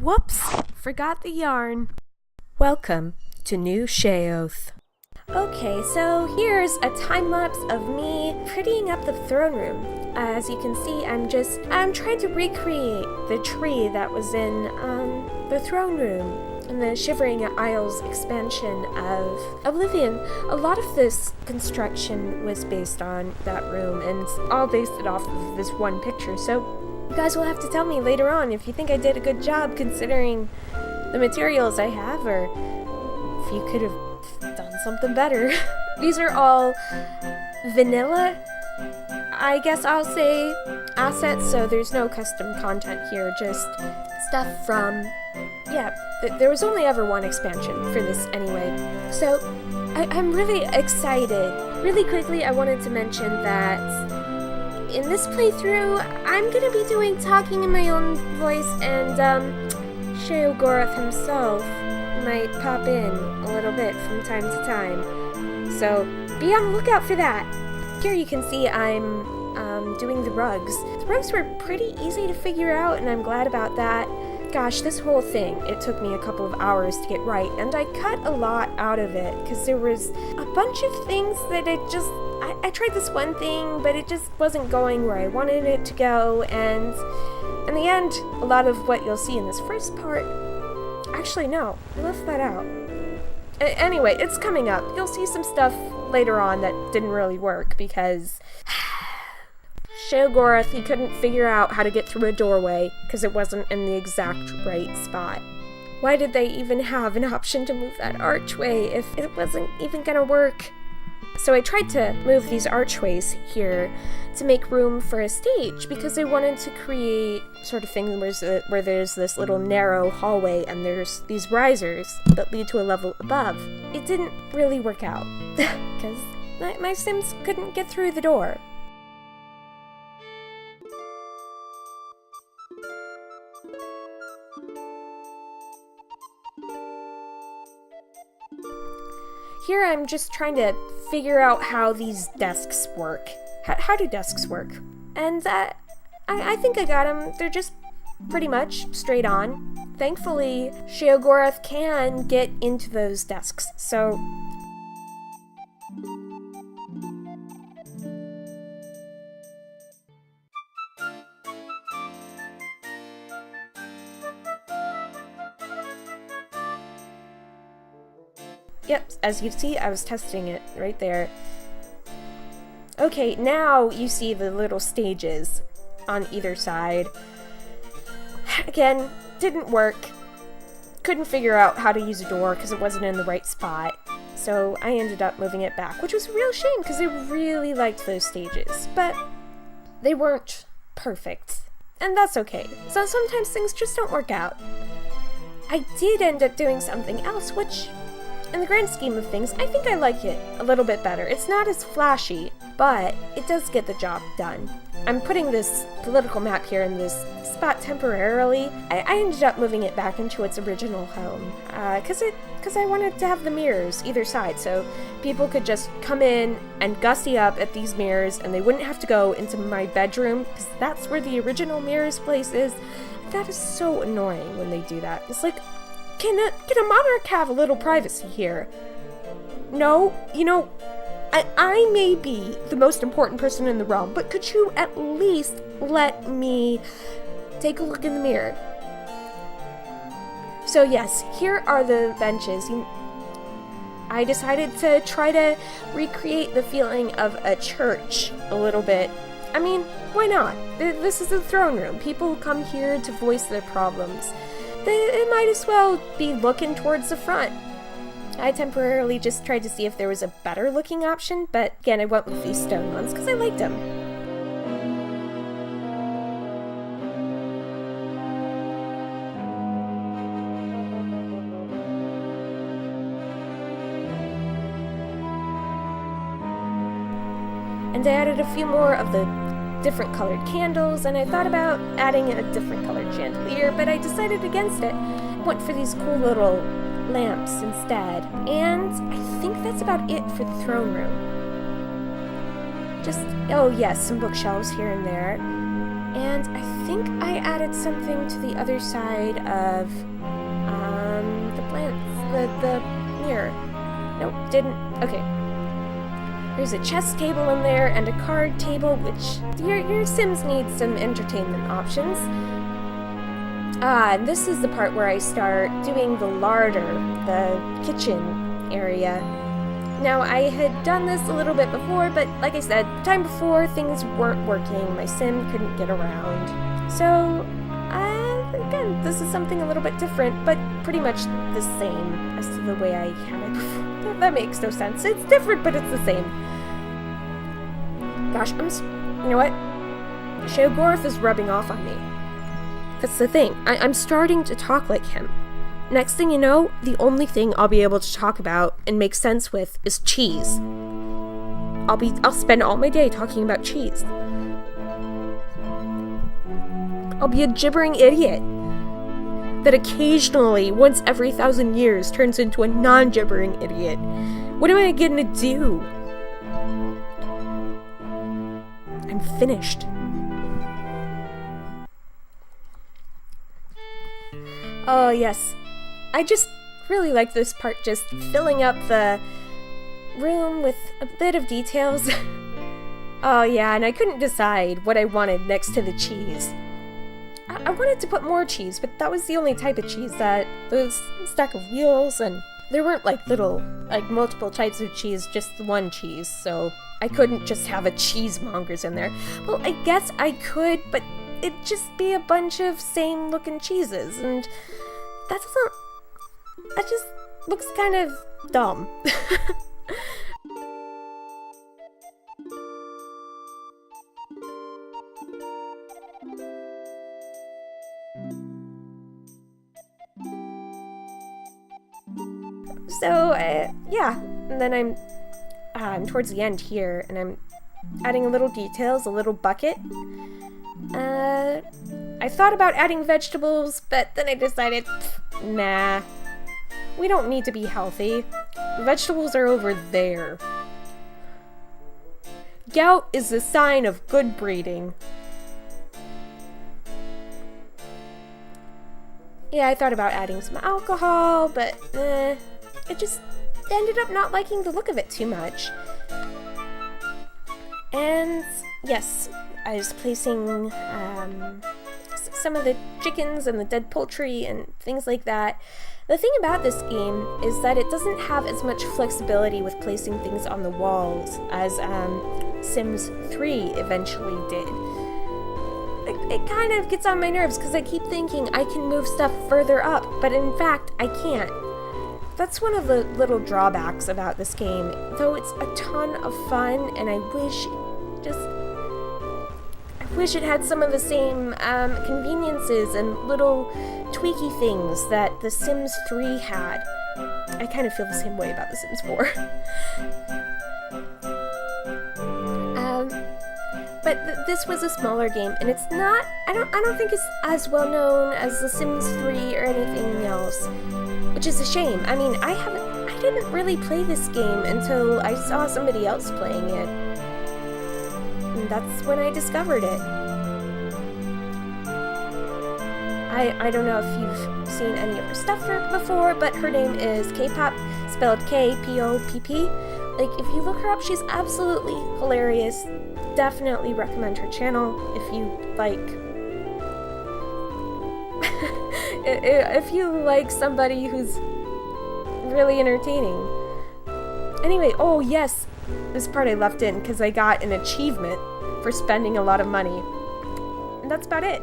Whoops! Forgot the yarn. Welcome to New Sheoth. Okay, so here's a time-lapse of me prettying up the throne room. As you can see, I'm trying to recreate the tree that was in, the throne room in the Shivering Isles expansion of Oblivion. A lot of this construction was based on that room, and all based it off of this one picture, so you guys will have to tell me later on if you think I did a good job considering the materials I have, or if you could have done something better. These are all vanilla, I guess I'll say, assets, so there's no custom content here, just stuff from, there was only ever one expansion for this anyway. So, I'm really excited. Really quickly, I wanted to mention that in this playthrough, I'm gonna be doing talking in my own voice, and Sheogorath himself might pop in a little bit from time to time. So be on the lookout for that. Here you can see I'm doing the rugs. The rugs were pretty easy to figure out, and I'm glad about that. Gosh, this whole thing, it took me a couple of hours to get right, and I cut a lot out of it because there was a bunch of things that I tried this one thing, but it just wasn't going where I wanted it to go, and in the end, a lot of what you'll see in this first part, actually no, I left that out. Anyway, it's coming up. You'll see some stuff later on that didn't really work because Sheogorath, he couldn't figure out how to get through a doorway because it wasn't in the exact right spot. Why did they even have an option to move that archway if it wasn't even gonna work? So I tried to move these archways here to make room for a stage because I wanted to create sort of thing where there's this little narrow hallway and there's these risers that lead to a level above. It didn't really work out because my Sims couldn't get through the door. Here I'm just trying to figure out how these desks work. How do desks work? And I think I got them. They're just pretty much straight on. Thankfully, Sheogorath can get into those desks, so yep, as you see, I was testing it right there. Okay, now you see the little stages on either side. Again, didn't work. Couldn't figure out how to use a door because it wasn't in the right spot. So I ended up moving it back, which was a real shame because I really liked those stages. But they weren't perfect. And that's okay. So sometimes things just don't work out. I did end up doing something else, which, in the grand scheme of things, I think I like it a little bit better. It's not as flashy, but it does get the job done. I'm putting this political map here in this spot temporarily. I ended up moving it back into its original home, because I wanted to have the mirrors either side, so people could just come in and gussy up at these mirrors, and they wouldn't have to go into my bedroom, because that's where the original mirrors place is. That is so annoying when they do that. It's like, Can a monarch have a little privacy here? No, I may be the most important person in the realm, but could you at least let me take a look in the mirror? So yes, here are the benches. I decided to try to recreate the feeling of a church a little bit. I mean, why not? This is the throne room. People come here to voice their problems. It might as well be looking towards the front. I temporarily just tried to see if there was a better looking option, but again, I went with these stone ones because I liked them. And I added a few more of the different colored candles, and I thought about adding a different colored chandelier, but I decided against it. I went for these cool little lamps instead, and I think that's about it for the throne room. Just, oh yes, some bookshelves here and there, And I think I added something to the other side of the plants, the mirror. Nope, didn't. Okay. There's a chess table in there and a card table, which your Sims need some entertainment options. And this is the part where I start doing the larder, the kitchen area. Now, I had done this a little bit before, but like I said, the time before, things weren't working. My sim couldn't get around. So, again, this is something a little bit different, but pretty much the same as to the way I had it before. That makes no sense. It's different, but it's the same. Gosh, you know what? Sheogorath is rubbing off on me. That's the thing. I'm starting to talk like him. Next thing you know, the only thing I'll be able to talk about and make sense with is cheese. I'll spend all my day talking about cheese. I'll be a gibbering idiot that occasionally, once every 1,000 years, turns into a non-gibbering idiot. What am I gonna do? I'm finished. Oh, yes. I just really like this part, just filling up the room with a bit of details. Oh, yeah, and I couldn't decide what I wanted next to the cheese. I wanted to put more cheese, but that was the only type of cheese that those stack of wheels, and there weren't multiple types of cheese, just the one cheese, so I couldn't just have a cheesemongers in there. Well, I guess I could, but it'd just be a bunch of same looking cheeses, and that just looks kind of dumb. So, yeah, and then I'm towards the end here, and I'm adding a little details, a little bucket. I thought about adding vegetables, but then I decided, nah, we don't need to be healthy. Vegetables are over there. Gout is a sign of good breeding. Yeah, I thought about adding some alcohol, but it just ended up not liking the look of it too much. And yes, I was placing some of the chickens and the dead poultry and things like that. The thing about this game is that it doesn't have as much flexibility with placing things on the walls as Sims 3 eventually did. It kind of gets on my nerves because I keep thinking I can move stuff further up, but in fact, I can't. That's one of the little drawbacks about this game, though it's a ton of fun, and I wish it had some of the same conveniences and little tweaky things that The Sims 3 had. I kind of feel the same way about The Sims 4. But this was a smaller game, and it's not. I don't think it's as well known as The Sims 3 or anything else, which is a shame. I mean, I didn't really play this game until I saw somebody else playing it, and that's when I discovered it. I don't know if you've seen any of her stuff before, but her name is K-Pop, spelled K-P-O-P-P. Like, if you look her up, she's absolutely hilarious. Definitely recommend her channel if you like if you like somebody who's really entertaining. Anyway, oh yes, this part I left in because I got an achievement for spending a lot of money. And that's about it.